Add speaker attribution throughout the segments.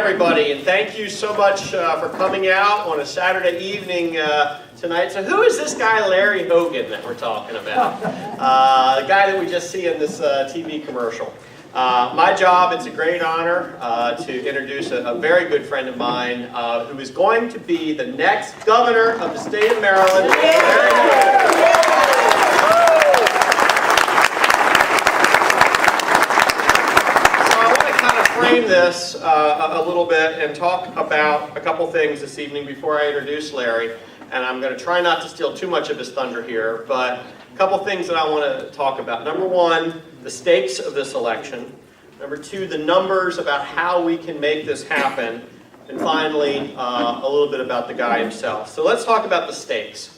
Speaker 1: everybody, and thank you so much for coming out on a Saturday evening tonight. So who is this guy Larry Hogan that we're talking about? The guy that we just see in this TV commercial. My job, it's a great honor to introduce a very good friend of mine who is going to be the next governor of the state of Maryland. Larry Hogan. Frame this a little bit and talk about a couple things this evening before I introduce Larry. And I'm going to try not to steal too much of his thunder here, but a couple things that I want to talk about. Number one, the stakes of this election. Number two, the numbers about how we can make this happen. And finally, a little bit about the guy himself. So let's talk about the stakes.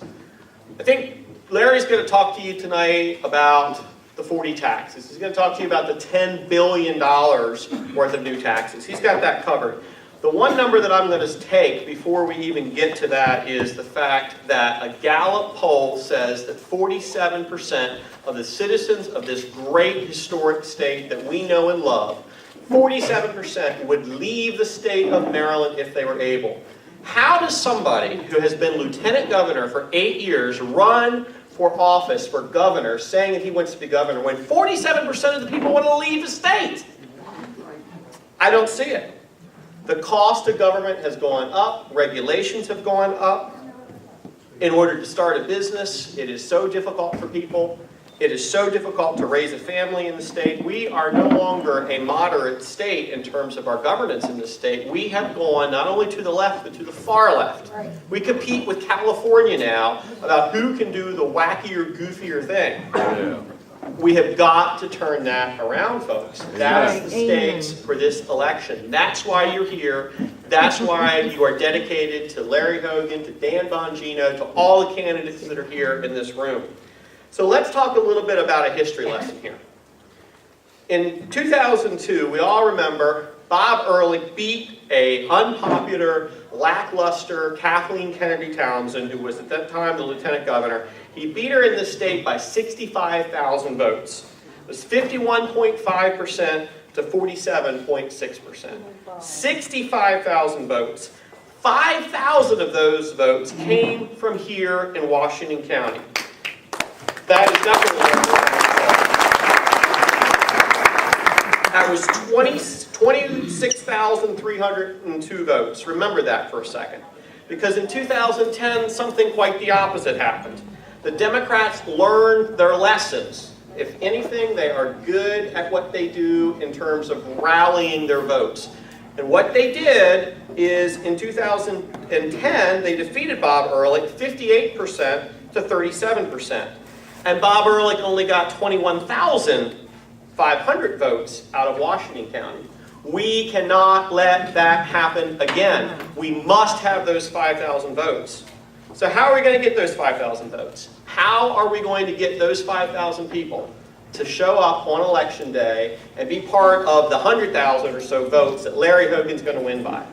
Speaker 1: I think Larry's going to talk to you tonight about the 40 taxes. He's going to talk to you about the $10 billion worth of new taxes. He's got that covered. The one number that I'm going to take before we even get to that is the fact that a Gallup poll says that 47% of the citizens of this great historic state that we know and love, 47% would leave the state of Maryland if they were able. How does somebody who has been lieutenant governor for 8 years run for office for governor, saying that he wants to be governor, when 47% of the people want to leave the state? I don't see it. The cost of government has gone up. Regulations have gone up. In order to start a business, it is so difficult for people. It is so difficult to raise a family in the state. We are no longer a moderate state in terms of our governance in the state. We have gone not only to the left, but to the far left. Right. We compete with California now about who can do the wackier, goofier thing. Yeah. We have got to turn that around, folks. That's the stakes for this election. That's why you're here. That's why you are dedicated to Larry Hogan, to Dan Bongino, to all the candidates that are here in this room. So let's talk a little bit about a history lesson here. In 2002, we all remember Bob Ehrlich beat a unpopular, lackluster Kathleen Kennedy Townsend, who was at that time the lieutenant governor. He beat her in the state by 65,000 votes. It was 51.5% to 47.6%. 65,000 votes. 5,000 of those votes came from here in Washington County. That is definitely that was 26,302 votes. Remember that for a second. Because in 2010, something quite the opposite happened. The Democrats learned their lessons. If anything, they are good at what they do in terms of rallying their votes. And what they did is in 2010, they defeated Bob Ehrlich 58% to 37%. And Bob Ehrlich only got 21,500 votes out of Washington County. We cannot let that happen again. We must have those 5,000 votes. So how are we going to get those 5,000 votes? How are we going to get those 5,000 people to show up on Election Day and be part of the 100,000 or so votes that Larry Hogan's going to win by?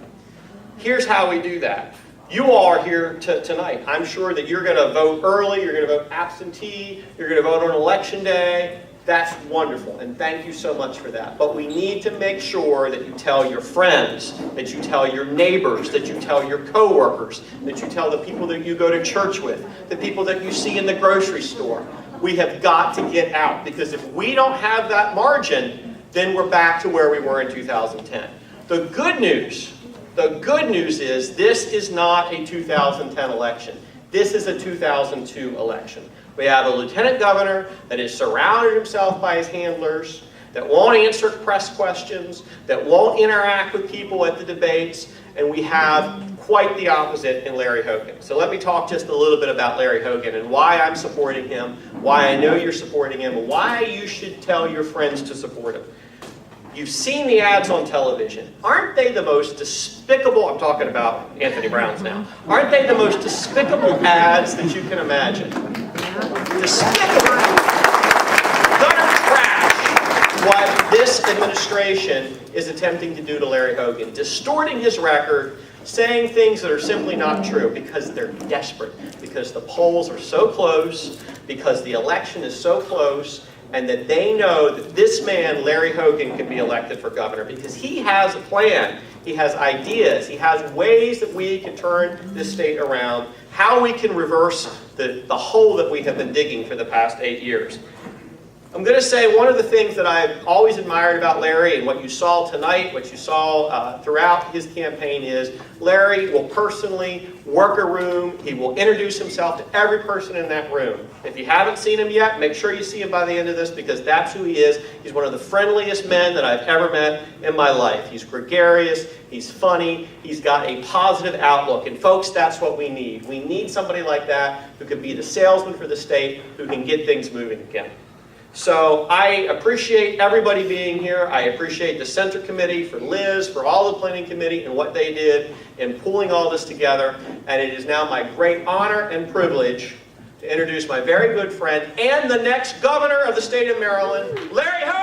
Speaker 1: Here's how we do that. You all are here tonight. I'm sure that you're going to vote early, you're going to vote absentee, you're going to vote on Election Day. That's wonderful, and thank you so much for that. But we need to make sure that you tell your friends, that you tell your neighbors, that you tell your coworkers, that you tell the people that you go to church with, the people that you see in the grocery store. We have got to get out, because if we don't have that margin, then we're back to where we were in 2010. The good news is this is not a 2010 election. This is a 2002 election. We have a lieutenant governor that has surrounded himself by his handlers, that won't answer press questions, that won't interact with people at the debates, and we have quite the opposite in Larry Hogan. So let me talk just a little bit about Larry Hogan and why I'm supporting him, why I know you're supporting him, and why you should tell your friends to support him. You've seen the ads on television. Aren't they the most despicable, I'm talking about Anthony Brown's now, aren't they the most despicable ads that you can imagine? Despicable. Gutter trash what this administration is attempting to do to Larry Hogan. Distorting his record, saying things that are simply not true because they're desperate, because the polls are so close, because the election is so close, and that they know that this man, Larry Hogan, can be elected for governor because he has a plan. He has ideas. He has ways that we can turn this state around, how we can reverse the hole that we have been digging for the past 8 years. I'm going to say one of the things that I've always admired about Larry, and what you saw tonight, what you saw throughout his campaign, is Larry will personally work a room. He will introduce himself to every person in that room. If you haven't seen him yet, make sure you see him by the end of this, because that's who he is. He's one of the friendliest men that I've ever met in my life. He's gregarious, he's funny, he's got a positive outlook. And folks, that's what we need. We need somebody like that who can be the salesman for the state, who can get things moving again. So I appreciate everybody being here. I appreciate the Center Committee, for Liz, for all the Planning Committee and what they did in pulling all this together. And it is now my great honor and privilege to introduce my very good friend and the next governor of the state of Maryland, Larry Hogan.